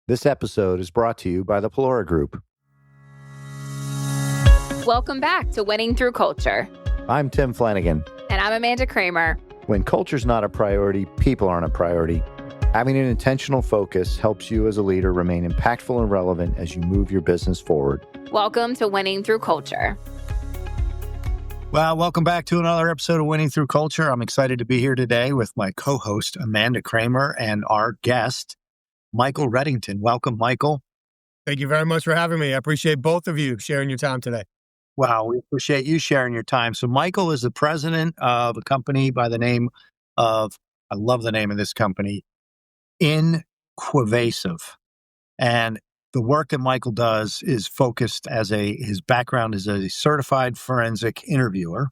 This episode is brought to you by the Pelora Group. Welcome back to Winning Through Culture. I'm Tim Flanagan. And I'm Amanda Kramer. When culture's not a priority, people aren't a priority. Having an intentional focus helps you as a leader remain impactful and relevant as you move your business forward. Welcome to Winning Through Culture. Well, welcome back to another episode of Winning Through Culture. I'm excited to be here today with my co-host, Amanda Kramer, and our guest, Michael Reddington. Welcome, Michael. Thank you very much for having me. I appreciate both of you sharing your time today. Wow, we appreciate you sharing your time. So Michael is the president of a company by the name of, I love the name of this company, Inquivasive. And the work that Michael does is focused his background is as a certified forensic interviewer.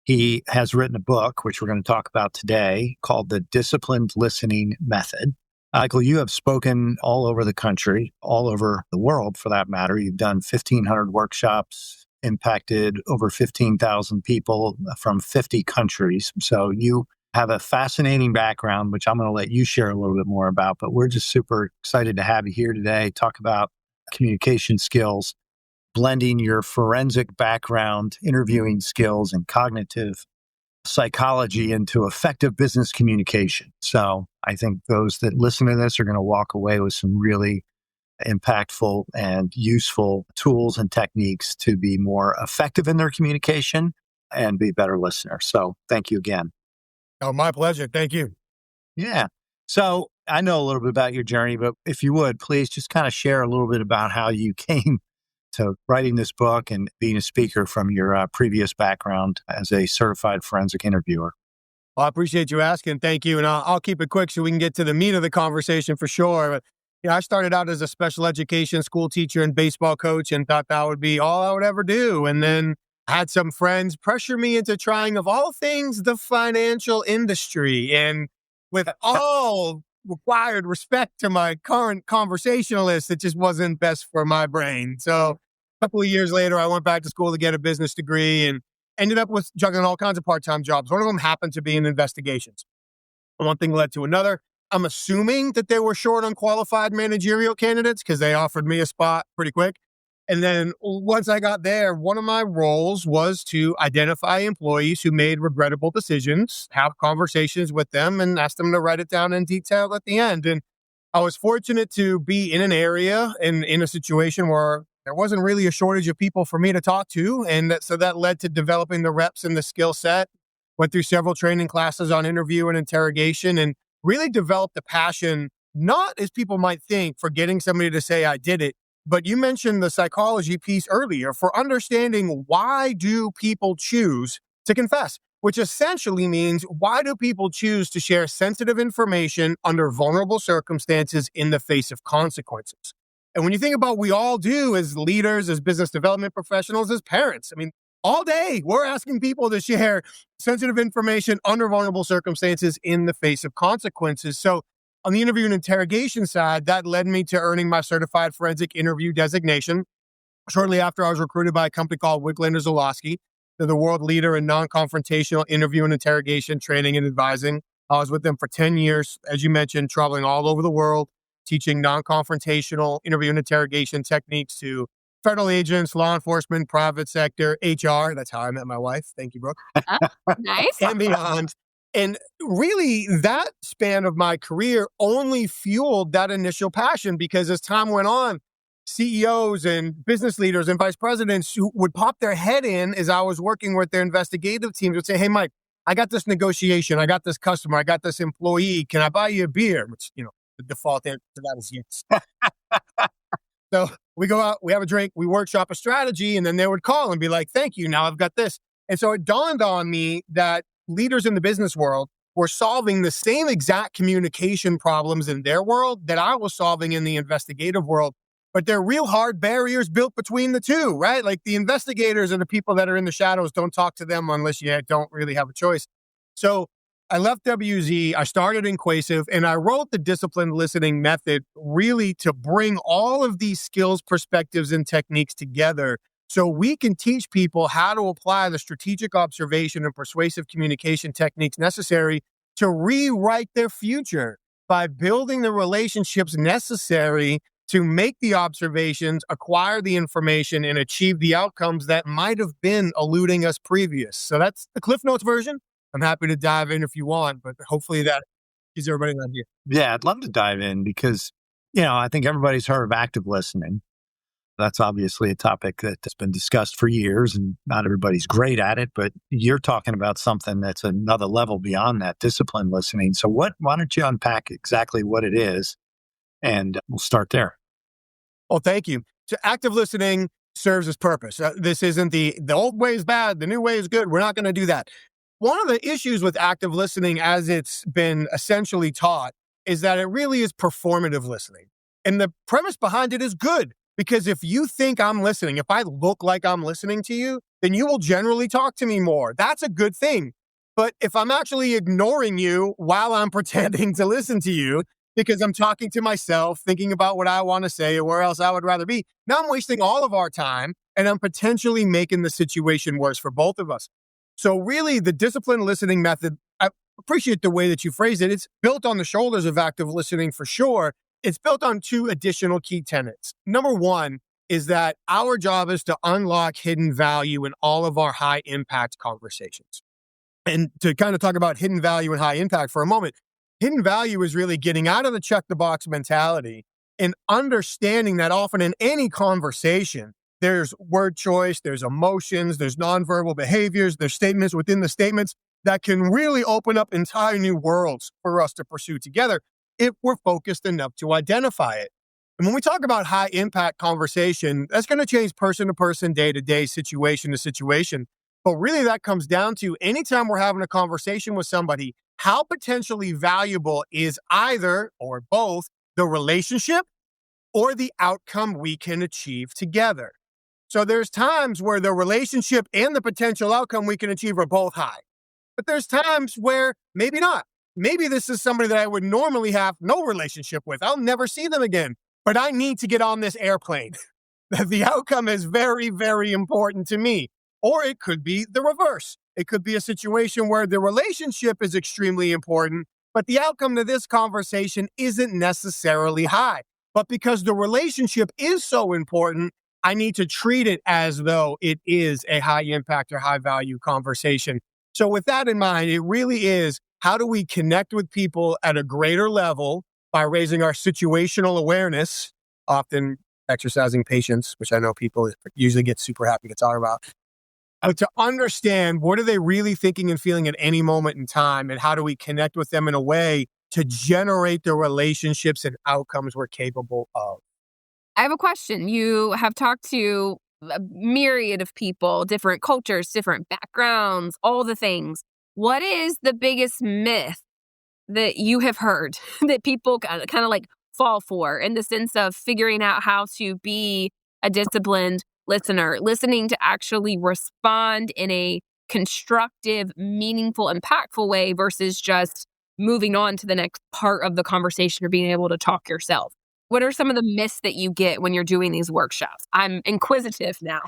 He has written a book, which we're going to talk about today, called The Disciplined Listening Method. Michael, you have spoken all over the country, all over the world for that matter. You've done 1,500 workshops, impacted over 15,000 people from 50 countries. So you have a fascinating background, which I'm going to let you share a little bit more about. But we're just super excited to have you here today, talk about communication skills, blending your forensic background, interviewing skills, and cognitive psychology into effective business communication. So I think those that listen to this are going to walk away with some really impactful and useful tools and techniques to be more effective in their communication and be better listeners. So thank you again. Oh, my pleasure. Thank you. Yeah. So I know a little bit about your journey, but if you would, please just kind of share a little bit about how you came to writing this book and being a speaker from your previous background as a certified forensic interviewer. Well, I appreciate you asking. Thank you. And I'll keep it quick so we can get to the meat of the conversation for sure. But, I started out as a special education school teacher and baseball coach and thought that would be all I would ever do. And then I had some friends pressure me into trying, of all things, the financial industry. And with all required respect to my current conversationalist, it just wasn't best for my brain. So a couple of years later, I went back to school to get a business degree and ended up with juggling all kinds of part-time jobs. One of them happened to be in investigations. One thing led to another. I'm assuming that they were short on qualified managerial candidates because they offered me a spot pretty quick. And then once I got there, one of my roles was to identify employees who made regrettable decisions, have conversations with them, and ask them to write it down in detail at the end. And I was fortunate to be in an area and in a situation where there wasn't really a shortage of people for me to talk to. And so that led to developing the reps and the skill set. Went through several training classes on interview and interrogation and really developed a passion, not as people might think, for getting somebody to say I did it. But you mentioned the psychology piece earlier for understanding why do people choose to confess, which essentially means why do people choose to share sensitive information under vulnerable circumstances in the face of consequences? And when you think about what we all do as leaders, as business development professionals, as parents, all day we're asking people to share sensitive information under vulnerable circumstances in the face of consequences. So on the interview and interrogation side, that led me to earning my certified forensic interview designation. Shortly after, I was recruited by a company called Wiglander Zolowski. They're the world leader in non-confrontational interview and interrogation training and advising. I was with them for 10 years, as you mentioned, traveling all over the world, teaching non-confrontational interview and interrogation techniques to federal agents, law enforcement, private sector, HR. That's how I met my wife. Thank you, Brooke. Nice. And beyond. And really, that span of my career only fueled that initial passion because as time went on, CEOs and business leaders and vice presidents who would pop their head in as I was working with their investigative teams would say, hey, Mike, I got this negotiation. I got this customer. I got this employee. Can I buy you a beer? Which, the default answer to that is yes. So we go out, we have a drink, we workshop a strategy, and then they would call and be like, thank you. Now I've got this. And so it dawned on me that leaders in the business world were solving the same exact communication problems in their world that I was solving in the investigative world. But there are real hard barriers built between the two, right? Like the investigators and the people that are in the shadows, don't talk to them unless you don't really have a choice. So I left WZ, I started Inquasive, and I wrote the Disciplined Listening Method really to bring all of these skills, perspectives, and techniques together so we can teach people how to apply the strategic observation and persuasive communication techniques necessary to rewrite their future. by building the relationships necessary to make the observations, acquire the information, and achieve the outcomes that might have been eluding us previous. So that's the Cliff Notes version. I'm happy to dive in if you want, but hopefully that gives everybody an idea. Yeah, I'd love to dive in because, I think everybody's heard of active listening. That's obviously a topic that's been discussed for years and not everybody's great at it, but you're talking about something that's another level beyond that, disciplined listening. So why don't you unpack exactly what it is? And we'll start there. Oh, thank you. So active listening serves its purpose. This isn't the old way is bad, the new way is good. We're not going to do that. One of the issues with active listening, as it's been essentially taught, is that it really is performative listening. And the premise behind it is good, because if you think I'm listening, if I look like I'm listening to you, then you will generally talk to me more. That's a good thing. But if I'm actually ignoring you while I'm pretending to listen to you, because I'm talking to myself, thinking about what I want to say or where else I would rather be, now I'm wasting all of our time and I'm potentially making the situation worse for both of us. So really, the disciplined listening method, I appreciate the way that you phrased it. It's built on the shoulders of active listening for sure. It's built on two additional key tenets. Number one is that our job is to unlock hidden value in all of our high impact conversations. And to kind of talk about hidden value and high impact for a moment, hidden value is really getting out of the check the box mentality and understanding that often in any conversation, there's word choice, there's emotions, there's nonverbal behaviors, there's statements within the statements that can really open up entire new worlds for us to pursue together if we're focused enough to identify it. And when we talk about high impact conversation, that's going to change person to person, day to day, situation to situation. But really that comes down to anytime we're having a conversation with somebody, how potentially valuable is either or both the relationship or the outcome we can achieve together. So there's times where the relationship and the potential outcome we can achieve are both high. But there's times where maybe not. Maybe this is somebody that I would normally have no relationship with. I'll never see them again, but I need to get on this airplane. The outcome is very, very important to me. Or it could be the reverse. It could be a situation where the relationship is extremely important, but the outcome to this conversation isn't necessarily high. But because the relationship is so important, I need to treat it as though it is a high impact or high value conversation. So with that in mind, it really is, how do we connect with people at a greater level by raising our situational awareness, often exercising patience, which I know people usually get super happy to talk about, to understand what are they really thinking and feeling at any moment in time, and how do we connect with them in a way to generate the relationships and outcomes we're capable of. I have a question. You have talked to a myriad of people, different cultures, different backgrounds, all the things. What is the biggest myth that you have heard that people kind of like fall for in the sense of figuring out how to be a disciplined listener, listening to actually respond in a constructive, meaningful, impactful way versus just moving on to the next part of the conversation or being able to talk yourself? What are some of the myths that you get when you're doing these workshops? I'm inquisitive now.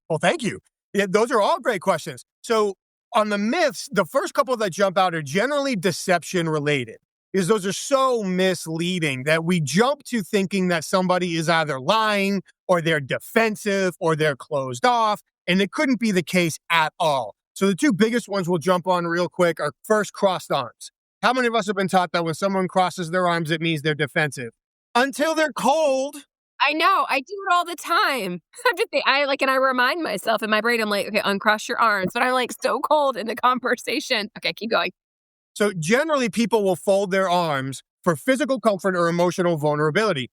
Well, thank you. Yeah, those are all great questions. So on the myths, the first couple that jump out are generally deception related, because those are so misleading that we jump to thinking that somebody is either lying or they're defensive or they're closed off, and it couldn't be the case at all. So the two biggest ones we'll jump on real quick are first, crossed arms. How many of us have been taught that when someone crosses their arms, it means they're defensive? Until they're cold. I know. I do it all the time. And I remind myself in my brain, I'm like, okay, uncross your arms. But I'm like so cold in the conversation. Okay, keep going. So generally, people will fold their arms for physical comfort or emotional vulnerability.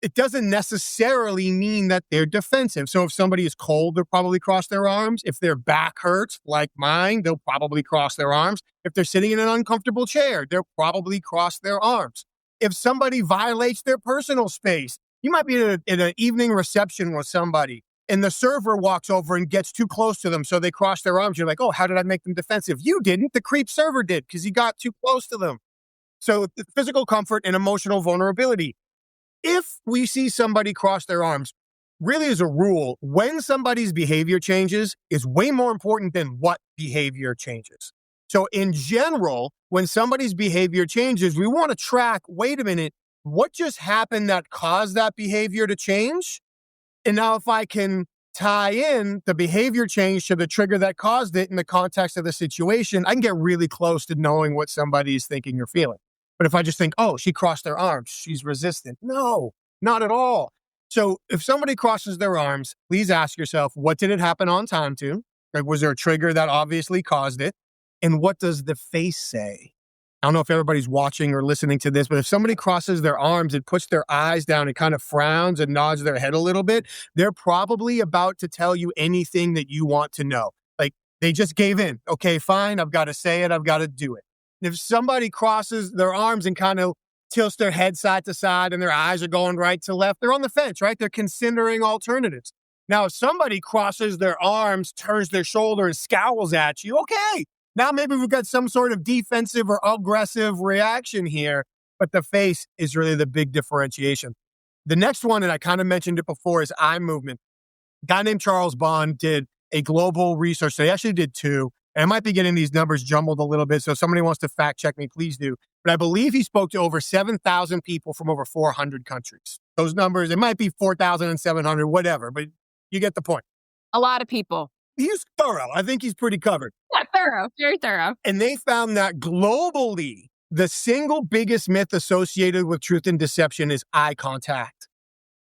It doesn't necessarily mean that they're defensive. So if somebody is cold, they'll probably cross their arms. If their back hurts, like mine, they'll probably cross their arms. If they're sitting in an uncomfortable chair, they'll probably cross their arms. If somebody violates their personal space, you might be in an evening reception with somebody and the server walks over and gets too close to them, so they cross their arms. You're like, oh, how did I make them defensive? You didn't. The creep server did, because you got too close to them. So physical comfort and emotional vulnerability. If we see somebody cross their arms, really as a rule, when somebody's behavior changes is way more important than what behavior changes. So in general, when somebody's behavior changes, we want to track, wait a minute, what just happened that caused that behavior to change? And now if I can tie in the behavior change to the trigger that caused it in the context of the situation, I can get really close to knowing what somebody's thinking or feeling. But if I just think, oh, she crossed their arms, she's resistant. No, not at all. So if somebody crosses their arms, please ask yourself, what did it happen on time to? Like, was there a trigger that obviously caused it? And what does the face say? I don't know if everybody's watching or listening to this, but if somebody crosses their arms and puts their eyes down and kind of frowns and nods their head a little bit, they're probably about to tell you anything that you want to know. Like, they just gave in. Okay, fine, I've got to say it, I've got to do it. If somebody crosses their arms and kind of tilts their head side to side and their eyes are going right to left, they're on the fence, right? They're considering alternatives. Now, if somebody crosses their arms, turns their shoulder and scowls at you, okay, now maybe we've got some sort of defensive or aggressive reaction here, but the face is really the big differentiation. The next one, and I kind of mentioned it before, is eye movement. A guy named Charles Bond did a global research. They actually did two, and I might be getting these numbers jumbled a little bit, so if somebody wants to fact check me, please do. But I believe he spoke to over 7,000 people from over 400 countries. Those numbers, it might be 4,700, whatever, but you get the point. A lot of people. He's thorough. I think he's pretty covered. Yeah, thorough, very thorough. And they found that globally, the single biggest myth associated with truth and deception is eye contact.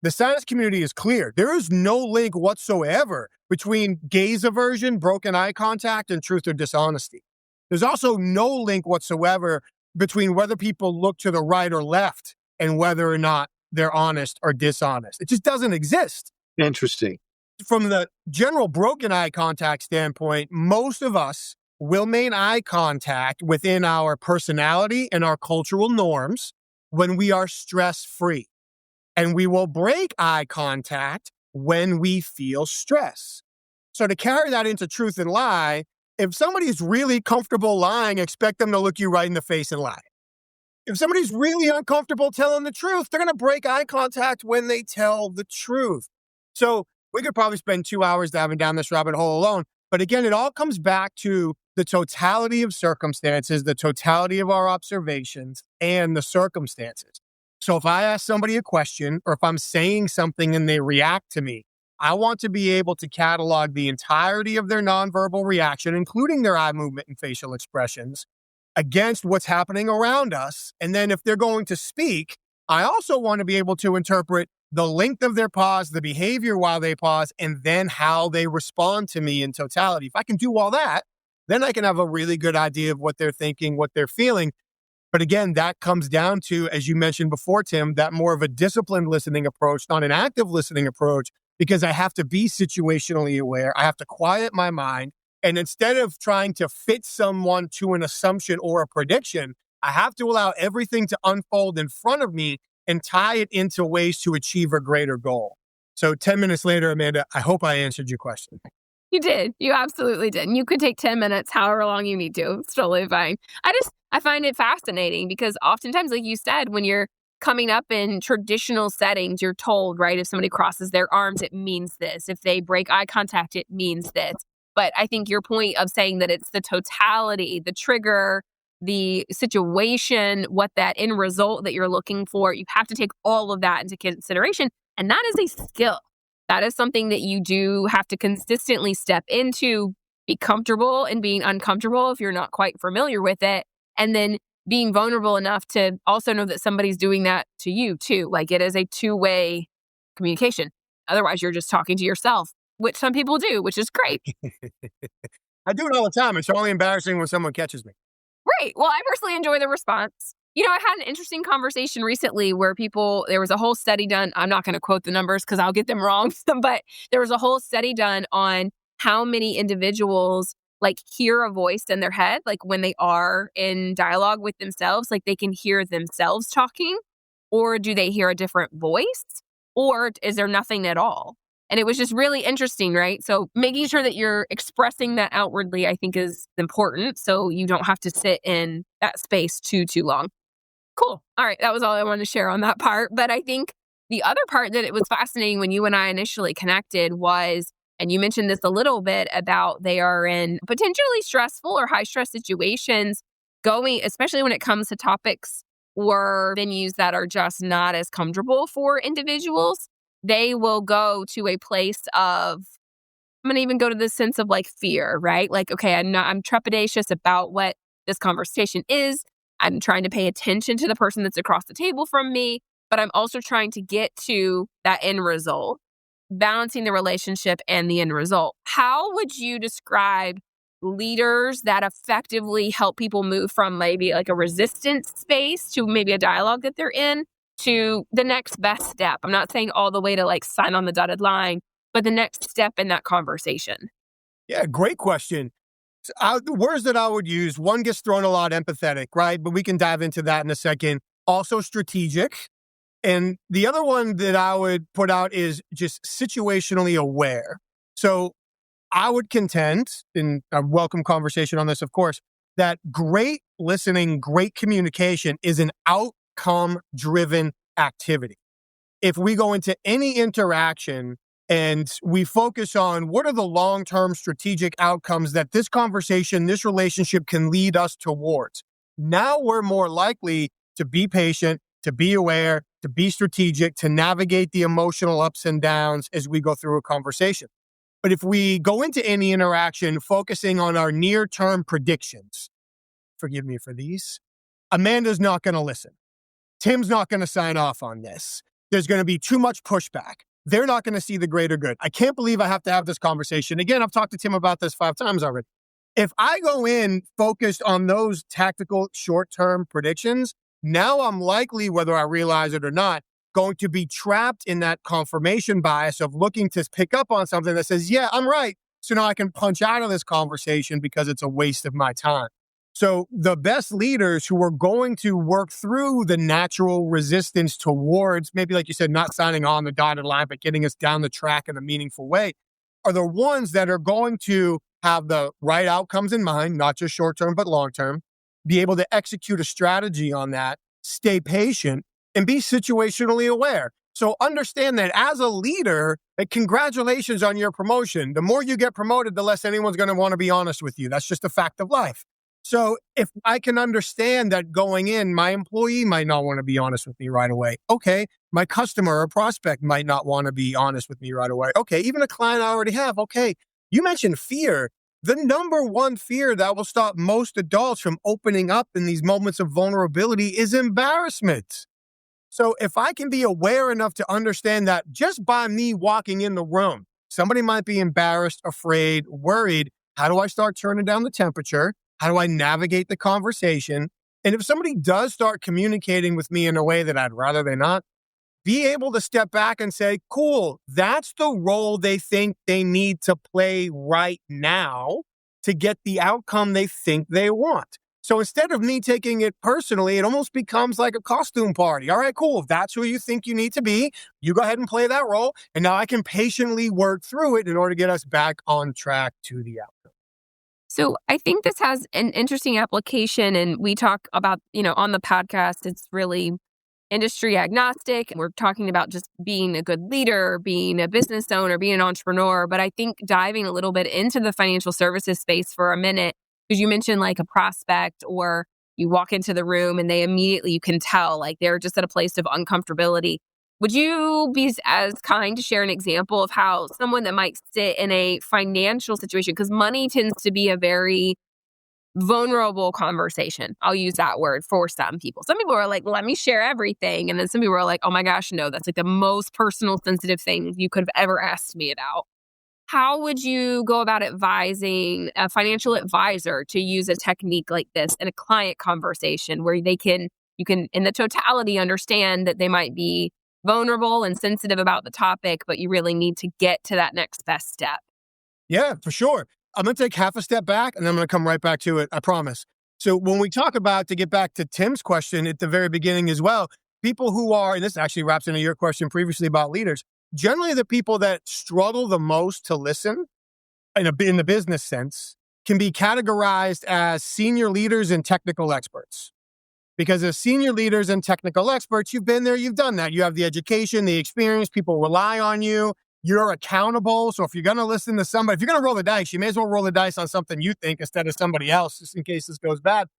The science community is clear. There is no link whatsoever between gaze aversion, broken eye contact, and truth or dishonesty. There's also no link whatsoever between whether people look to the right or left and whether or not they're honest or dishonest. It just doesn't exist. Interesting. From the general broken eye contact standpoint, most of us will maintain eye contact within our personality and our cultural norms when we are stress-free. And we will break eye contact when we feel stress. So to carry that into truth and lie, if somebody's really comfortable lying, expect them to look you right in the face and lie. If somebody's really uncomfortable telling the truth, they're going to break eye contact when they tell the truth. So we could probably spend 2 hours diving down this rabbit hole alone. But again, it all comes back to the totality of circumstances, the totality of our observations, and the circumstances. So if I ask somebody a question, or if I'm saying something and they react to me, I want to be able to catalog the entirety of their nonverbal reaction, including their eye movement and facial expressions, against what's happening around us. And then if they're going to speak, I also want to be able to interpret the length of their pause, the behavior while they pause, and then how they respond to me in totality. If I can do all that, then I can have a really good idea of what they're thinking, what they're feeling. But again, that comes down to, as you mentioned before, Tim, that more of a disciplined listening approach, not an active listening approach, because I have to be situationally aware. I have to quiet my mind. And instead of trying to fit someone to an assumption or a prediction, I have to allow everything to unfold in front of me and tie it into ways to achieve a greater goal. So 10 minutes later, Amanda, I hope I answered your question. You did. You absolutely did. And you could take 10 minutes, however long you need to. It's totally fine. I find it fascinating because oftentimes, like you said, when you're coming up in traditional settings, you're told, right, if somebody crosses their arms, it means this. If they break eye contact, it means this. But I think your point of saying that it's the totality, the trigger, the situation, what that end result that you're looking for, you have to take all of that into consideration. And that is a skill. That is something that you do have to consistently step into, be comfortable in being uncomfortable if you're not quite familiar with it. And then being vulnerable enough to also know that somebody's doing that to you too. Like it is a two-way communication. Otherwise, you're just talking to yourself, which some people do, which is great. I do it all the time. It's only embarrassing when someone catches me. Right. Well, I personally enjoy the response. You know, I had an interesting conversation recently where there was a whole study done. I'm not going to quote the numbers because I'll get them wrong, but there was a whole study done on how many individuals like hear a voice in their head, like when they are in dialogue with themselves, like they can hear themselves talking, or do they hear a different voice, or is there nothing at all? And it was just really interesting, right? So making sure that you're expressing that outwardly, I think, is important. So you don't have to sit in that space too long. Cool. All right. That was all I wanted to share on that part. But I think the other part that it was fascinating when you and I initially connected was And you mentioned this a little bit about they are in potentially stressful or high stress situations going, especially when it comes to topics or venues that are just not as comfortable for individuals. They will go to a place of, I'm going to even go to the sense of like fear, right? Like, okay, I'm trepidatious about what this conversation is. I'm trying to pay attention to the person that's across the table from me, but I'm also trying to get to that end result, balancing the relationship and the end result. How would you describe leaders that effectively help people move from maybe like a resistance space to maybe a dialogue that they're in to the next best step? I'm not saying all the way to like sign on the dotted line, but the next step in that conversation. Yeah, great question. The words that I would use, one gets thrown a lot, empathetic, right? But we can dive into that in a second. Also strategic. And the other one that I would put out is just situationally aware. So I would contend, in a welcome conversation on this, of course, that great listening, great communication is an outcome-driven activity. If we go into any interaction and we focus on what are the long-term strategic outcomes that this conversation, this relationship can lead us towards, now we're more likely to be patient, to be aware, to be strategic, to navigate the emotional ups and downs as we go through a conversation. But if we go into any interaction focusing on our near-term predictions, forgive me for these, Amanda's not going to listen. Tim's not going to sign off on this. There's going to be too much pushback. They're not going to see the greater good. I can't believe I have to have this conversation. Again, I've talked to Tim about this 5 times already. If I go in focused on those tactical short-term predictions, now I'm likely, whether I realize it or not, going to be trapped in that confirmation bias of looking to pick up on something that says, yeah, I'm right. So now I can punch out of this conversation because it's a waste of my time. So the best leaders who are going to work through the natural resistance towards, maybe like you said, not signing on the dotted line, but getting us down the track in a meaningful way, are the ones that are going to have the right outcomes in mind, not just short-term, but long-term, be able to execute a strategy on that, stay patient, and be situationally aware. So understand that as a leader, congratulations on your promotion. The more you get promoted, the less anyone's going to want to be honest with you. That's just a fact of life. So if I can understand that going in, my employee might not want to be honest with me right away. Okay, my customer or prospect might not want to be honest with me right away. Okay, even a client I already have. Okay, you mentioned fear. The number one fear that will stop most adults from opening up in these moments of vulnerability is embarrassment. So if I can be aware enough to understand that just by me walking in the room, somebody might be embarrassed, afraid, worried. How do I start turning down the temperature? How do I navigate the conversation? And if somebody does start communicating with me in a way that I'd rather they not, be able to step back and say, cool, that's the role they think they need to play right now to get the outcome they think they want. So instead of me taking it personally, it almost becomes like a costume party. All right, cool. If that's who you think you need to be, you go ahead and play that role. And now I can patiently work through it in order to get us back on track to the outcome. So I think this has an interesting application, and we talk about, on the podcast, it's really industry agnostic. We're talking about just being a good leader, being a business owner, being an entrepreneur. But I think diving a little bit into the financial services space for a minute, because you mentioned like a prospect, or you walk into the room and you can tell like they're just at a place of uncomfortability. Would you be as kind to share an example of how someone that might sit in a financial situation, because money tends to be a very vulnerable conversation. I'll use that word for some people. Some people are like, let me share everything. And then some people are like, oh my gosh, no, that's like the most personal, sensitive thing you could have ever asked me about. How would you go about advising a financial advisor to use a technique like this in a client conversation where you can in the totality understand that they might be vulnerable and sensitive about the topic, but you really need to get to that next best step? Yeah, for sure. I'm going to take half a step back and then I'm going to come right back to it. I promise. So when we talk about, to get back to Tim's question at the very beginning as well, people who are, and this actually wraps into your question previously about leaders, generally the people that struggle the most to listen in the business sense can be categorized as senior leaders and technical experts. Because as senior leaders and technical experts, you've been there, you've done that. You have the education, the experience, people rely on you. You're accountable. So if you're going to listen to somebody, if you're going to roll the dice, you may as well roll the dice on something you think instead of somebody else, just in case this goes bad.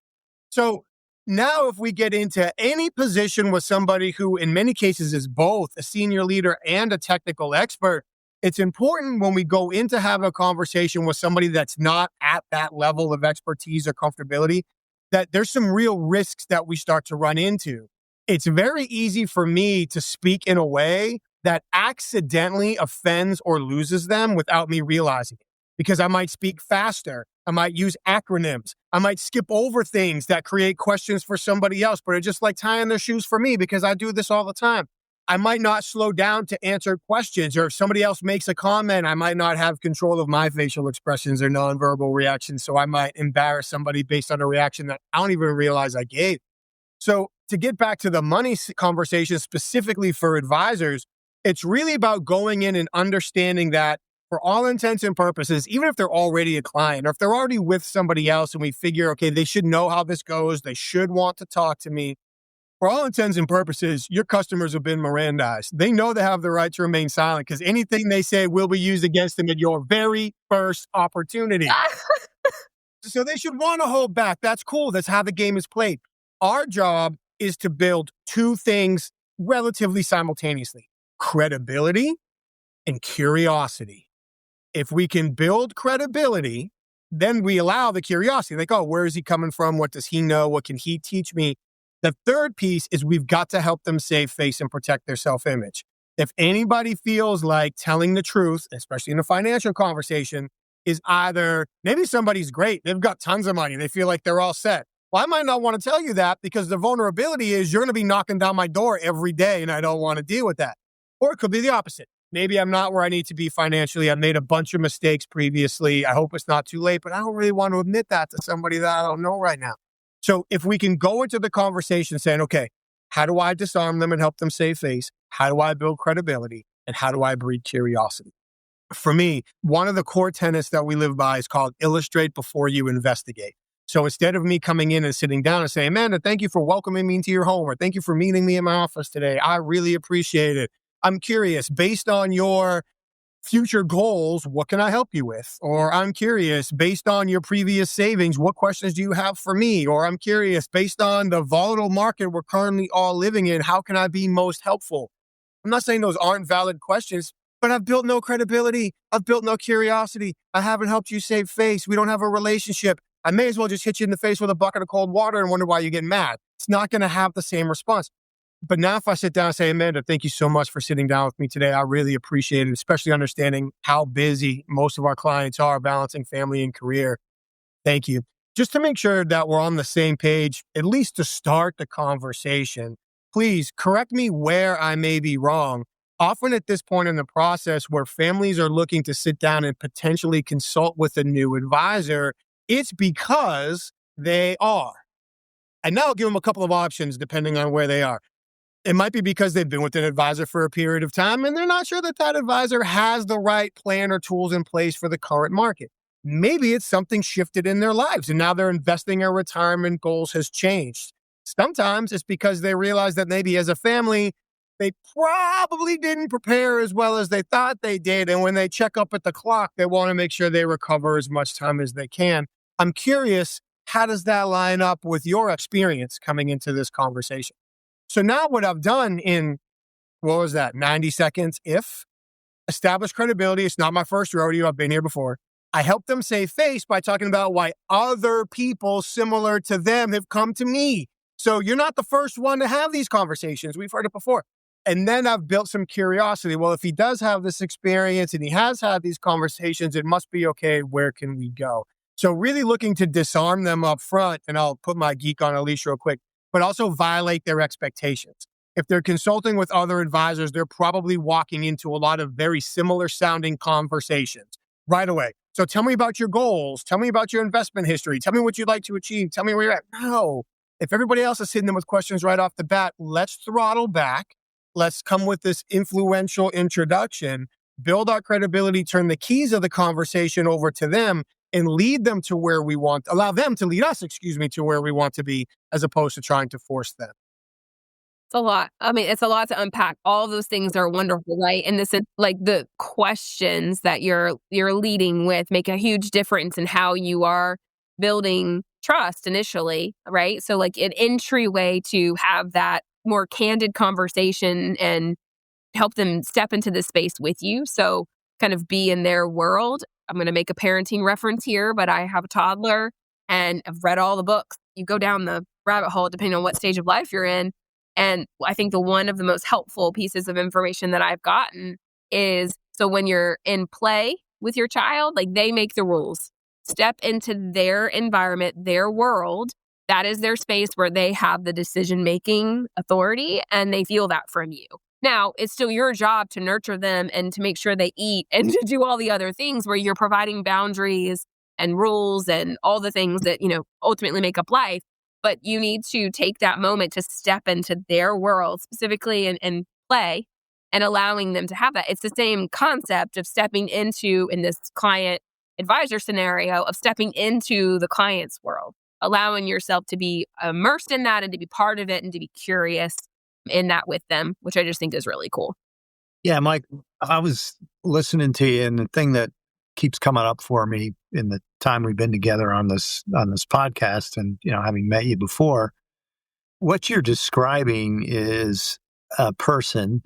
So now if we get into any position with somebody who in many cases is both a senior leader and a technical expert, it's important when we go in to have a conversation with somebody that's not at that level of expertise or comfortability, that there's some real risks that we start to run into. It's very easy for me to speak in a way that accidentally offends or loses them without me realizing it. Because I might speak faster. I might use acronyms. I might skip over things that create questions for somebody else, but are just like tying their shoes for me because I do this all the time. I might not slow down to answer questions, or if somebody else makes a comment, I might not have control of my facial expressions or nonverbal reactions. So I might embarrass somebody based on a reaction that I don't even realize I gave. So to get back to the money conversation specifically for advisors, it's really about going in and understanding that for all intents and purposes, even if they're already a client or if they're already with somebody else and we figure, okay, they should know how this goes, they should want to talk to me. For all intents and purposes, your customers have been Mirandized. They know they have the right to remain silent because anything they say will be used against them at your very first opportunity. So they should want to hold back. That's cool. That's how the game is played. Our job is to build two things relatively simultaneously: credibility and curiosity. If we can build credibility, then we allow the curiosity. Like, oh, where is he coming from? What does he know? What can he teach me? The third piece is we've got to help them save face and protect their self-image. If anybody feels like telling the truth, especially in a financial conversation, is either maybe somebody's great, they've got tons of money, they feel like they're all set. Well, I might not want to tell you that because the vulnerability is you're going to be knocking down my door every day and I don't want to deal with that. Or it could be the opposite. Maybe I'm not where I need to be financially. I've made a bunch of mistakes previously. I hope it's not too late, but I don't really want to admit that to somebody that I don't know right now. So if we can go into the conversation saying, okay, how do I disarm them and help them save face? How do I build credibility? And how do I breed curiosity? For me, one of the core tenets that we live by is called illustrate before you investigate. So instead of me coming in and sitting down and saying, Amanda, thank you for welcoming me into your home, or thank you for meeting me in my office today, I really appreciate it. I'm curious, based on your future goals, what can I help you with? Or I'm curious, based on your previous savings, what questions do you have for me? Or I'm curious, based on the volatile market we're currently all living in, how can I be most helpful? I'm not saying those aren't valid questions, but I've built no credibility. I've built no curiosity. I haven't helped you save face. We don't have a relationship. I may as well just hit you in the face with a bucket of cold water and wonder why you get mad. It's not going to have the same response. But now if I sit down and say, Amanda, thank you so much for sitting down with me today. I really appreciate it, especially understanding how busy most of our clients are balancing family and career. Thank you. Just to make sure that we're on the same page, at least to start the conversation, please correct me where I may be wrong. Often at this point in the process where families are looking to sit down and potentially consult with a new advisor, it's because they are. And now I'll give them a couple of options depending on where they are. It might be because they've been with an advisor for a period of time and they're not sure that that advisor has the right plan or tools in place for the current market. Maybe it's something shifted in their lives and now their investing or retirement goals has changed. Sometimes it's because they realize that maybe as a family, they probably didn't prepare as well as they thought they did. And when they check up at the clock, they want to make sure they recover as much time as they can. I'm curious, how does that line up with your experience coming into this conversation? So now what I've done in, 90 seconds, establish credibility. It's not my first rodeo. I've been here before. I help them save face by talking about why other people similar to them have come to me. So you're not the first one to have these conversations. We've heard it before. And then I've built some curiosity. Well, if he does have this experience and he has had these conversations, it must be okay. Where can we go? So really looking to disarm them up front, and I'll put my geek on a leash real quick, but also violate their expectations. If they're consulting with other advisors, they're probably walking into a lot of very similar sounding conversations right away. So tell me about your goals. Tell me about your investment history. Tell me what you'd like to achieve. Tell me where you're at. No. If everybody else is hitting them with questions right off the bat, let's throttle back. Let's come with this influential introduction, build our credibility, turn the keys of the conversation over to them, and lead them to where we want, allow them to lead us, to where we want to be, as opposed to trying to force them. It's a lot. I mean, it's a lot to unpack. All those things are wonderful, right? And this is like the questions that you're leading with make a huge difference in how you are building trust initially, right? So like an entryway to have that more candid conversation and help them step into this space with you. So kind of be in their world. I'm going to make a parenting reference here, but I have a toddler and I've read all the books. You go down the rabbit hole depending on what stage of life you're in. And I think one of the most helpful pieces of information that I've gotten is, so when you're in play with your child, like they make the rules. Step into their environment, their world. That is their space where they have the decision-making authority and they feel that from you. Now, it's still your job to nurture them and to make sure they eat and to do all the other things where you're providing boundaries and rules and all the things that, ultimately make up life. But you need to take that moment to step into their world specifically and play and allowing them to have that. It's the same concept of stepping into, in this client advisor scenario, of stepping into the client's world, allowing yourself to be immersed in that and to be part of it and to be curious in that with them, which I just think is really cool. Yeah, Mike, I was listening to you, and the thing that keeps coming up for me in the time we've been together on this podcast, and having met you before, what you're describing is a person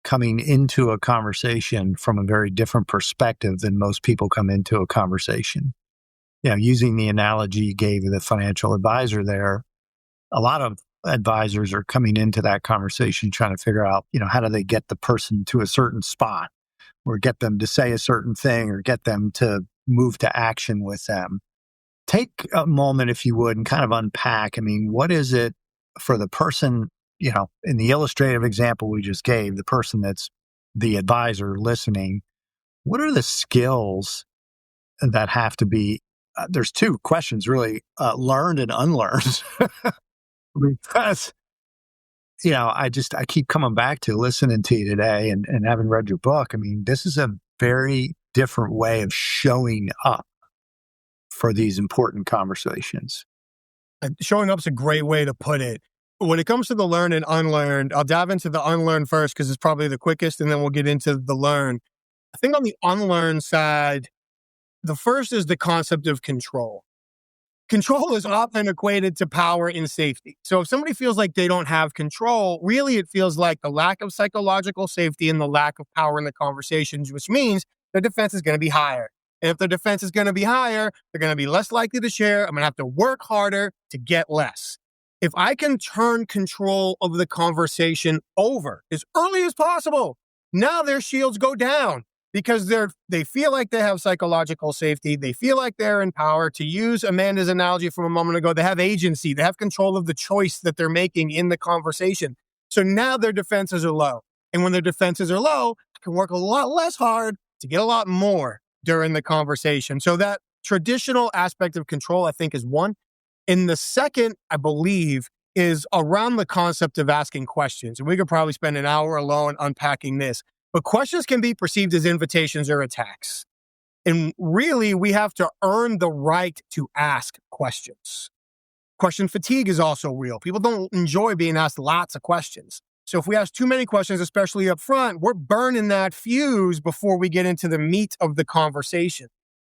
coming into a conversation from a very different perspective than most people come into a conversation. Using the analogy you gave of the financial advisor there, a lot of advisors are coming into that conversation trying to figure out, how do they get the person to a certain spot, or get them to say a certain thing, or get them to move to action with them. Take a moment, if you would, and kind of unpack. I mean, what is it for the person, in the illustrative example we just gave, the person that's the advisor listening, what are the skills that have to be, there's two questions really, learned and unlearned. Because, I keep coming back to listening to you today and having read your book. I mean, this is a very different way of showing up for these important conversations. Showing up's a great way to put it. When it comes to the learn and unlearned, I'll dive into the unlearn first because it's probably the quickest, and then we'll get into the learn. I think on the unlearn side, the first is the concept of control. Control is often equated to power and safety. So if somebody feels like they don't have control, really it feels like the lack of psychological safety and the lack of power in the conversations, which means their defense is going to be higher. And if their defense is going to be higher, they're going to be less likely to share. I'm going to have to work harder to get less. If I can turn control of the conversation over as early as possible, now their shields go down. Because they feel like they have psychological safety. They feel like they're in power. To use Amanda's analogy from a moment ago, they have agency. They have control of the choice that they're making in the conversation. So now their defenses are low. And when their defenses are low, I can work a lot less hard to get a lot more during the conversation. So that traditional aspect of control, I think, is one. And the second, I believe, is around the concept of asking questions. And we could probably spend an hour alone unpacking this. But questions can be perceived as invitations or attacks. And really, we have to earn the right to ask questions. Question fatigue is also real. People don't enjoy being asked lots of questions. So if we ask too many questions, especially up front, we're burning that fuse before we get into the meat of the conversation.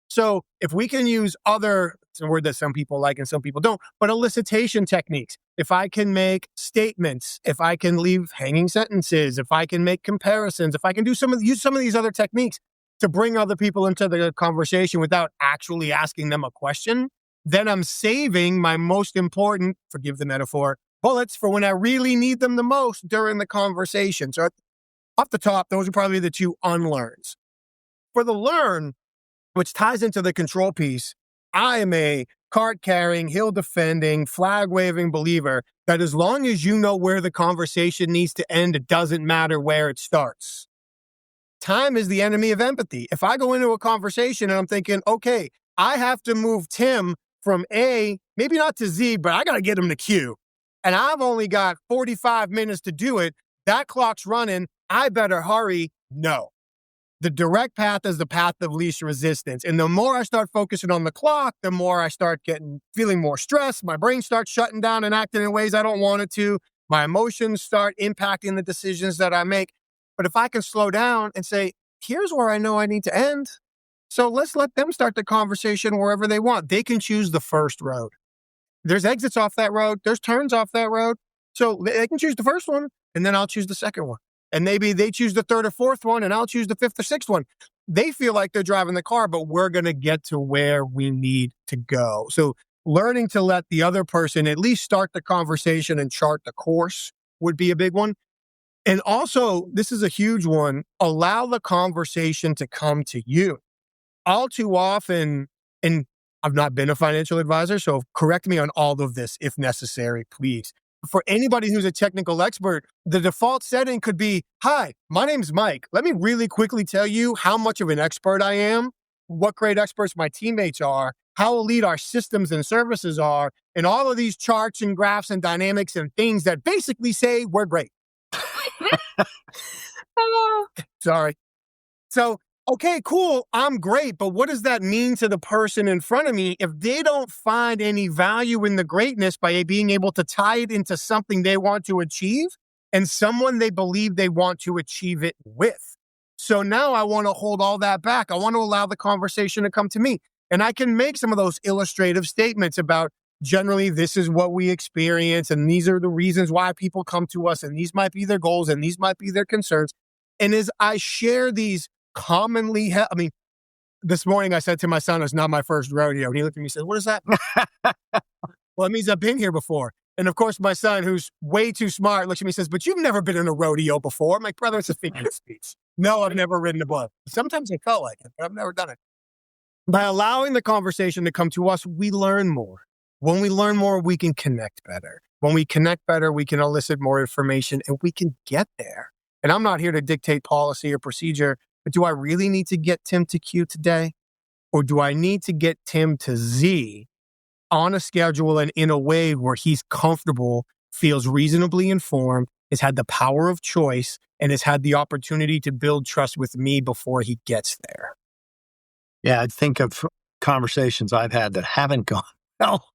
So if we can use it's a word that some people like and some people don't, but elicitation techniques. If I can make statements, if I can leave hanging sentences, if I can make comparisons, if I can use some of these other techniques to bring other people into the conversation without actually asking them a question, then I'm saving my most important, forgive the metaphor, bullets for when I really need them the most during the conversation. So off the top, those are probably the two unlearns. For the learn, which ties into the control piece, I am a card-carrying, hill-defending, flag-waving believer that as long as you know where the conversation needs to end, it doesn't matter where it starts. Time is the enemy of empathy. If I go into a conversation and I'm thinking, okay, I have to move Tim from A, maybe not to Z, but I got to get him to Q. And I've only got 45 minutes to do it. That clock's running. I better hurry. No. The direct path is the path of least resistance. And the more I start focusing on the clock, the more I start feeling more stressed. My brain starts shutting down and acting in ways I don't want it to. My emotions start impacting the decisions that I make. But if I can slow down and say, here's where I know I need to end. So let's let them start the conversation wherever they want. They can choose the first road. There's exits off that road. There's turns off that road. So they can choose the first one, and then I'll choose the second one. And maybe they choose the third or fourth one, and I'll choose the fifth or sixth one. They feel like they're driving the car, but we're going to get to where we need to go. So learning to let the other person at least start the conversation and chart the course would be a big one. And also, this is a huge one, allow the conversation to come to you. All too often, and I've not been a financial advisor, so correct me on all of this if necessary, please. For anybody who's a technical expert, the default setting could be, hi, my name's Mike. Let me really quickly tell you how much of an expert I am, what great experts my teammates are, how elite our systems and services are, and all of these charts and graphs and dynamics and things that basically say we're great. Sorry. So, okay, cool, I'm great, but what does that mean to the person in front of me if they don't find any value in the greatness by being able to tie it into something they want to achieve and someone they believe they want to achieve it with? So now I want to hold all that back. I want to allow the conversation to come to me. And I can make some of those illustrative statements about generally this is what we experience and these are the reasons why people come to us and these might be their goals and these might be their concerns. And as I share these commonly, this morning I said to my son, it's not my first rodeo. And he looked at me and said, what is that? Well, it means I've been here before. And of course, my son, who's way too smart, looks at me and says, but you've never been in a rodeo before. I'm like, brother, it's a figure of speech. No, I've never ridden a bull. Sometimes I felt like it, but I've never done it. By allowing the conversation to come to us, we learn more. When we learn more, we can connect better. When we connect better, we can elicit more information and we can get there. And I'm not here to dictate policy or procedure, but do I really need to get Tim to Q today? Or do I need to get Tim to Z on a schedule and in a way where he's comfortable, feels reasonably informed, has had the power of choice, and has had the opportunity to build trust with me before he gets there? Yeah, I think of conversations I've had that haven't gone well.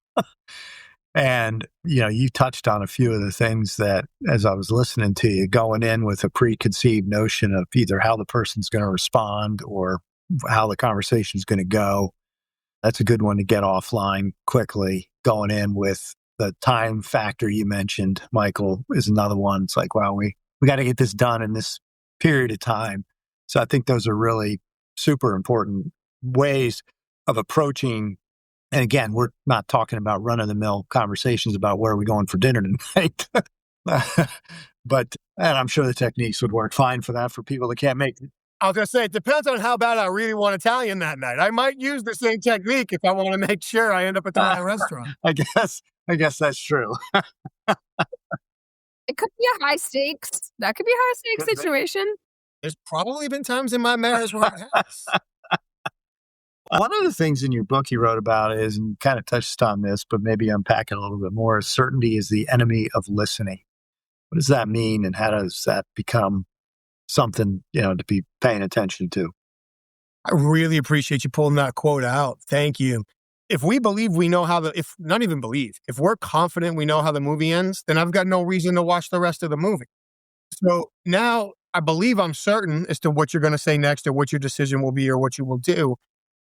And, you touched on a few of the things that, as I was listening to you, going in with a preconceived notion of either how the person's going to respond or how the conversation's going to go. That's a good one to get offline quickly. Going in with the time factor you mentioned, Michael, is another one. It's like, wow, we got to get this done in this period of time. So I think those are really super important ways of approaching. And again, we're not talking about run-of-the-mill conversations about where are we going for dinner tonight. And I'm sure the techniques would work fine for that for people that can't make it. I was going to say, it depends on how bad I really want Italian that night. I might use the same technique if I want to make sure I end up at the right restaurant. I guess that's true. It could be a high stakes. That could be a high stakes situation. There's probably been times in my marriage where it has. One of the things in your book you wrote about is, and kind of touched on this, but maybe unpack it a little bit more, is certainty is the enemy of listening. What does that mean, and how does that become something, to be paying attention to? I really appreciate you pulling that quote out. Thank you. If we believe we know if we're confident we know how the movie ends, then I've got no reason to watch the rest of the movie. So now I believe I'm certain as to what you're going to say next or what your decision will be or what you will do.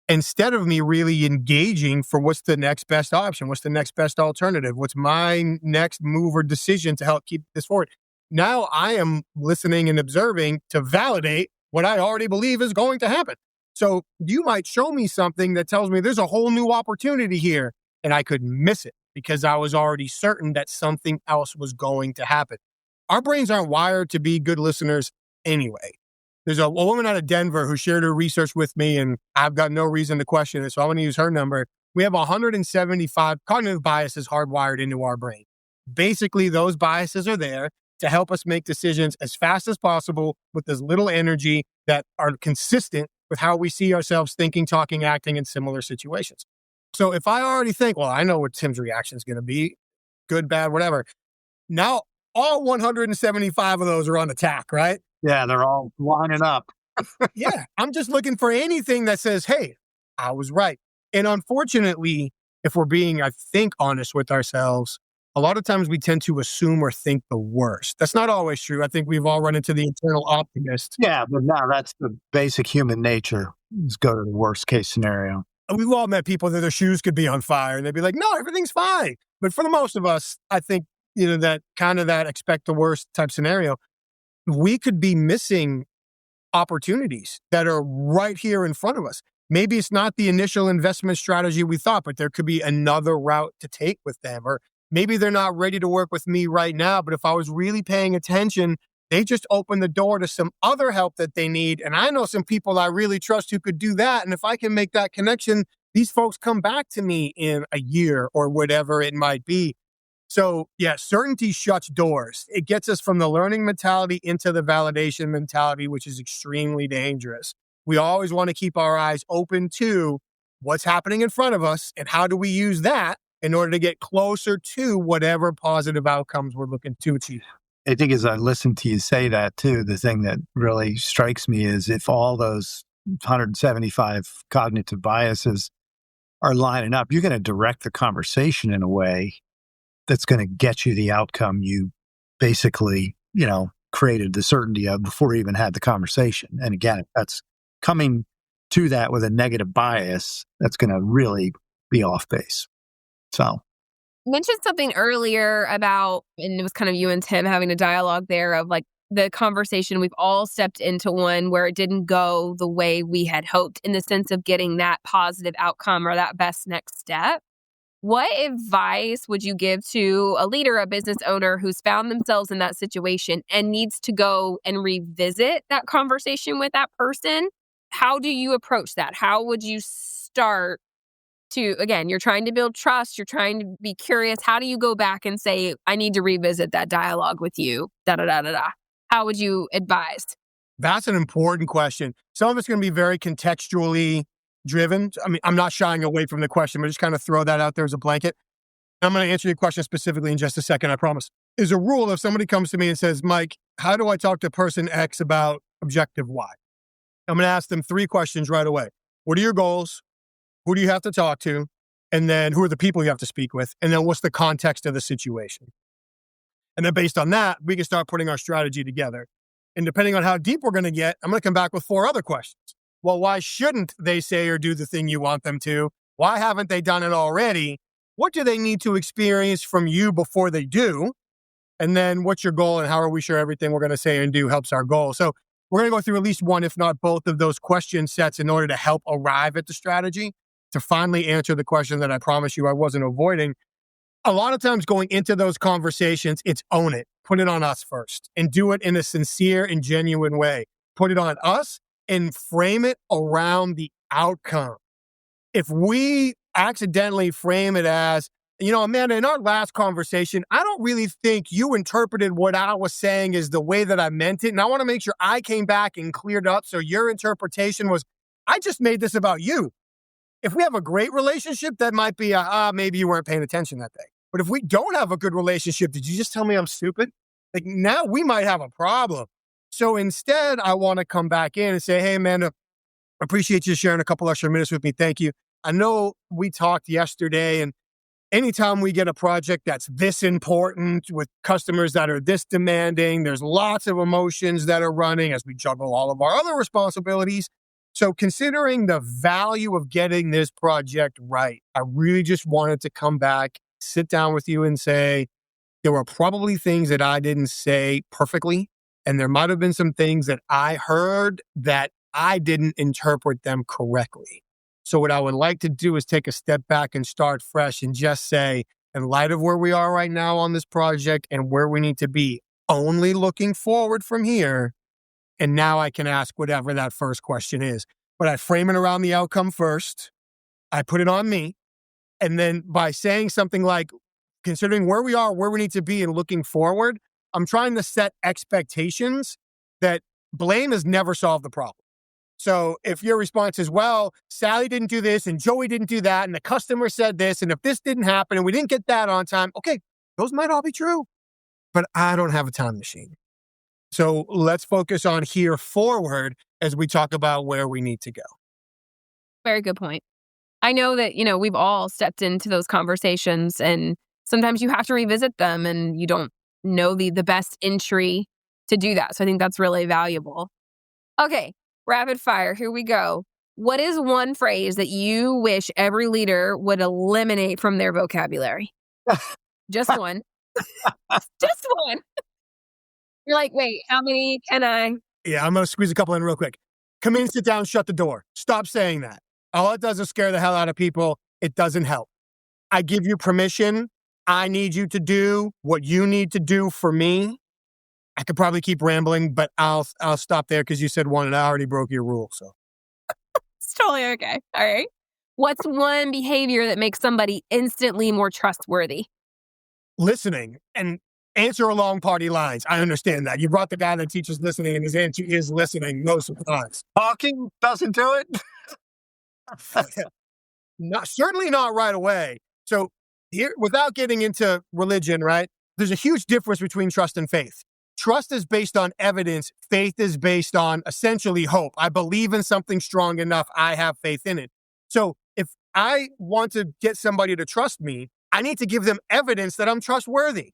Instead of me really engaging for what's the next best option, what's the next best alternative, what's my next move or decision to help keep this forward. Now I am listening and observing to validate what I already believe is going to happen. So you might show me something that tells me there's a whole new opportunity here, and I could miss it because I was already certain that something else was going to happen. Our brains aren't wired to be good listeners anyway. There's a woman out of Denver who shared her research with me, and I've got no reason to question it, so I'm going to use her number. We have 175 cognitive biases hardwired into our brain. Basically, those biases are there to help us make decisions as fast as possible with as little energy that are consistent with how we see ourselves thinking, talking, acting in similar situations. So if I already think, well, I know what Tim's reaction is going to be, good, bad, whatever. Now, all 175 of those are on attack, right? Yeah, they're all lining up. Yeah, I'm just looking for anything that says, hey, I was right. And unfortunately, if we're being, I think, honest with ourselves, a lot of times we tend to assume or think the worst. That's not always true. I think we've all run into the eternal optimist. Yeah, but no, that's the basic human nature, is go to the worst case scenario. We've all met people that their shoes could be on fire and they'd be like, no, everything's fine. But for the most of us, I think, that kind of that expect the worst type scenario, we could be missing opportunities that are right here in front of us. Maybe it's not the initial investment strategy we thought, but there could be another route to take with them. Or maybe they're not ready to work with me right now, but if I was really paying attention, they just opened the door to some other help that they need. And I know some people I really trust who could do that. And if I can make that connection, these folks come back to me in a year or whatever it might be. So yeah, certainty shuts doors. It gets us from the learning mentality into the validation mentality, which is extremely dangerous. We always want to keep our eyes open to what's happening in front of us and how do we use that in order to get closer to whatever positive outcomes we're looking to achieve. I think as I listen to you say that too, the thing that really strikes me is if all those 175 cognitive biases are lining up, you're going to direct the conversation in a way that's going to get you the outcome you basically, created the certainty of before you even had the conversation. And again, if that's coming to that with a negative bias, that's going to really be off base. So. You mentioned something earlier about, and it was kind of you and Tim having a dialogue there of like the conversation. We've all stepped into one where it didn't go the way we had hoped in the sense of getting that positive outcome or that best next step. What advice would you give to a leader, a business owner who's found themselves in that situation and needs to go and revisit that conversation with that person? How do you approach that? How would you start to, again, you're trying to build trust, you're trying to be curious. How do you go back and say, I need to revisit that dialogue with you, da-da-da-da-da? How would you advise? That's an important question. Some of it's going to be very contextually driven. I mean, I'm not shying away from the question, but just kind of throw that out there as a blanket. I'm going to answer your question specifically in just a second, I promise. There's a rule if somebody comes to me and says, Mike, how do I talk to person X about objective Y? I'm going to ask them 3 questions right away. What are your goals? Who do you have to talk to? And then who are the people you have to speak with? And then what's the context of the situation? And then based on that, we can start putting our strategy together. And depending on how deep we're going to get, I'm going to come back with 4 other questions. Well, why shouldn't they say or do the thing you want them to? Why haven't they done it already? What do they need to experience from you before they do? And then what's your goal and how are we sure everything we're going to say and do helps our goal? So we're going to go through at least one, if not both of those question sets in order to help arrive at the strategy to finally answer the question that I promise you I wasn't avoiding. A lot of times going into those conversations, it's own it, put it on us first and do it in a sincere and genuine way. Put it on us and frame it around the outcome. If we accidentally frame it as, Amanda, in our last conversation, I don't really think you interpreted what I was saying as the way that I meant it. And I want to make sure I came back and cleared up. So your interpretation was, I just made this about you. If we have a great relationship, that might be, maybe you weren't paying attention that day. But if we don't have a good relationship, did you just tell me I'm stupid? Like now we might have a problem. So instead, I want to come back in and say, hey, Amanda, I appreciate you sharing a couple extra minutes with me. Thank you. I know we talked yesterday, and anytime we get a project that's this important with customers that are this demanding, there's lots of emotions that are running as we juggle all of our other responsibilities. So considering the value of getting this project right, I really just wanted to come back, sit down with you and say, there were probably things that I didn't say perfectly. And there might have been some things that I heard that I didn't interpret them correctly. So what I would like to do is take a step back and start fresh and just say, in light of where we are right now on this project and where we need to be, only looking forward from here. And now I can ask whatever that first question is. But I frame it around the outcome first. I put it on me. And then by saying something like, considering where we are, where we need to be and looking forward, I'm trying to set expectations that blame has never solved the problem. So if your response is, well, Sally didn't do this and Joey didn't do that and the customer said this and if this didn't happen and we didn't get that on time, okay, those might all be true, but I don't have a time machine. So let's focus on here forward as we talk about where we need to go. Very good point. I know that, we've all stepped into those conversations and sometimes you have to revisit them and you don't know the best entry to do that. So I think that's really valuable. Okay, rapid fire. Here we go. What is one phrase that you wish every leader would eliminate from their vocabulary? Just one. Just one. You're like, wait, how many can I? Yeah, I'm going to squeeze a couple in real quick. Come in, sit down, shut the door. Stop saying that. All it does is scare the hell out of people. It doesn't help. I give you permission. I need you to do what you need to do for me. I could probably keep rambling, but I'll stop there because you said one and I already broke your rule. So It's totally okay. All right. What's one behavior that makes somebody instantly more trustworthy? listening and answer along party lines. I understand that. You brought the guy that teaches listening and his answer is listening. No surprise. Talking doesn't do it. Certainly not right away. So here, without getting into religion, right? There's a huge difference between trust and faith. Trust is based on evidence. Faith is based on essentially hope. I believe in something strong enough. I have faith in it. So if I want to get somebody to trust me, I need to give them evidence that I'm trustworthy.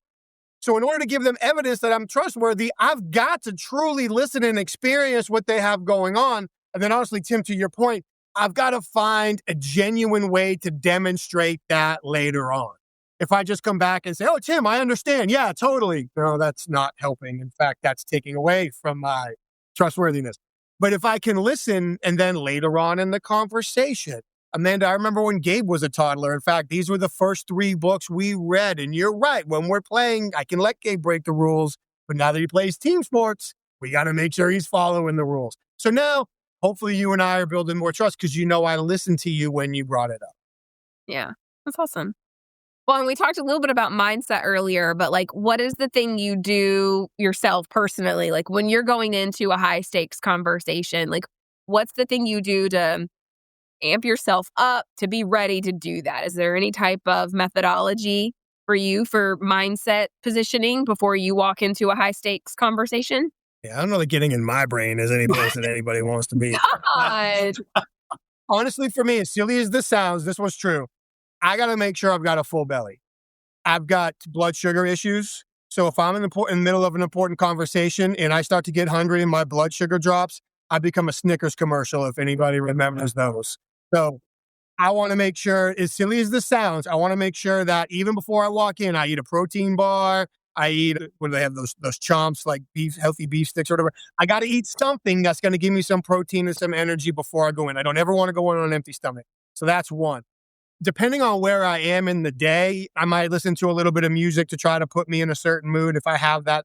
So in order to give them evidence that I'm trustworthy, I've got to truly listen and experience what they have going on. And then honestly, Tim, to your point, I've got to find a genuine way to demonstrate that later on. If I just come back and say, oh, Tim, I understand. Yeah, totally. No, that's not helping. In fact, that's taking away from my trustworthiness. But if I can listen and then later on in the conversation, Amanda, I remember when Gabe was a toddler. In fact, these were the first 3 books we read. And you're right. When we're playing, I can let Gabe break the rules. But now that he plays team sports, we got to make sure he's following the rules. So now, hopefully you and I are building more trust because you know I listened to you when you brought it up. Yeah, that's awesome. Well, and we talked a little bit about mindset earlier, but like, what is the thing you do yourself personally? Like when you're going into a high stakes conversation, like what's the thing you do to amp yourself up to be ready to do that? Is there any type of methodology for you for mindset positioning before you walk into a high stakes conversation? Yeah, I don't know that getting in my brain is any place that anybody wants to be. God. Honestly, for me, as silly as this sounds, this was true. I got to make sure I've got a full belly. I've got blood sugar issues. So if I'm in the middle of an important conversation and I start to get hungry and my blood sugar drops, I become a Snickers commercial, if anybody remembers those. So I want to make sure, as silly as this sounds, I want to make sure that even before I walk in, I eat a protein bar. I eat, what do they have, those chomps, like beef, healthy beef sticks or whatever. I got to eat something that's going to give me some protein and some energy before I go in. I don't ever want to go in on an empty stomach. So that's one. Depending on where I am in the day, I might listen to a little bit of music to try to put me in a certain mood if I have that.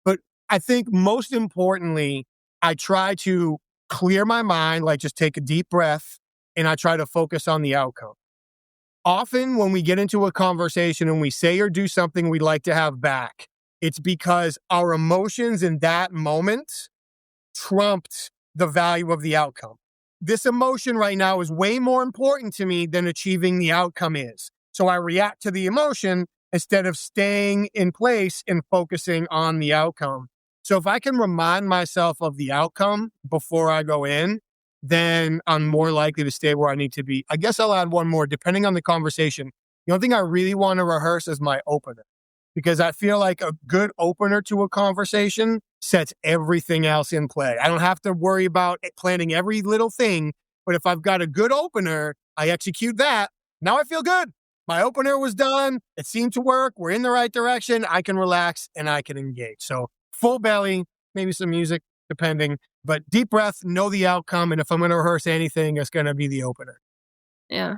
But I think most importantly, I try to clear my mind, like just take a deep breath, and I try to focus on the outcome. Often when we get into a conversation and we say or do something we'd like to have back, it's because our emotions in that moment trumped the value of the outcome. This emotion right now is way more important to me than achieving the outcome is. So I react to the emotion instead of staying in place and focusing on the outcome. So if I can remind myself of the outcome before I go in, then I'm more likely to stay where I need to be. I guess I'll add one more, depending on the conversation. The only thing I really want to rehearse is my opener, because I feel like a good opener to a conversation sets everything else in play. I don't have to worry about planning every little thing, but if I've got a good opener, I execute that. Now I feel good. My opener was done. It seemed to work. We're in the right direction. I can relax and I can engage. So full belly, maybe some music, depending, but deep breath, know the outcome. And if I'm going to rehearse anything, it's going to be the opener. Yeah.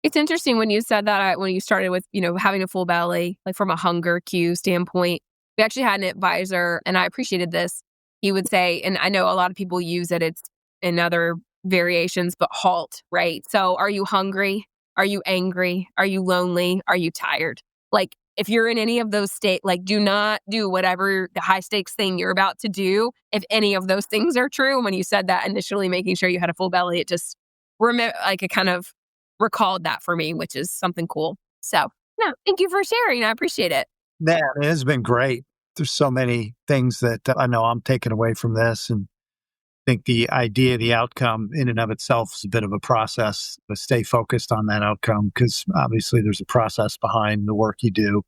It's interesting when you said that, when you started with, having a full belly, like from a hunger cue standpoint. We actually had an advisor, and I appreciated this. He would say, and I know a lot of people use it, it's in other variations, but halt, right? So are you hungry? Are you angry? Are you lonely? Are you tired? Like if you're in any of those states, like do not do whatever the high stakes thing you're about to do. If any of those things are true, and when you said that initially, making sure you had a full belly, it just it kind of recalled that for me, which is something cool. So no, thank you for sharing. I appreciate it. Yeah, it has been great. There's so many things that I know I'm taking away from this. And I think the idea, the outcome in and of itself is a bit of a process to stay focused on that outcome, because obviously there's a process behind the work you do.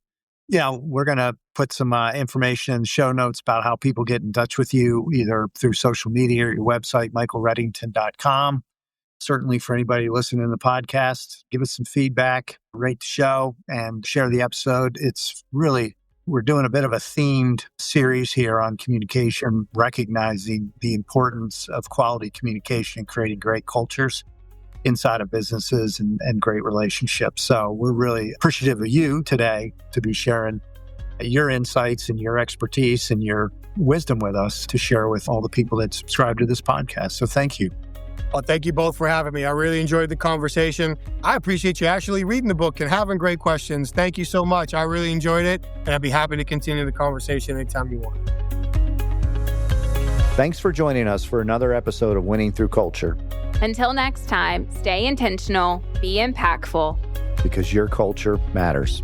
Yeah, we're going to put some information in the show notes about how people get in touch with you, either through social media or your website, michaelreddington.com. Certainly for anybody listening to the podcast, give us some feedback, rate the show, and share the episode. It's really, we're doing a bit of a themed series here on communication, recognizing the importance of quality communication and creating great cultures inside of businesses and great relationships. So we're really appreciative of you today to be sharing your insights and your expertise and your wisdom with us to share with all the people that subscribe to this podcast. So thank you. Well, thank you both for having me. I really enjoyed the conversation. I appreciate you actually reading the book and having great questions. Thank you so much. I really enjoyed it, and I'd be happy to continue the conversation anytime you want. Thanks for joining us for another episode of Winning Through Culture. Until next time, stay intentional, be impactful, Because your culture matters.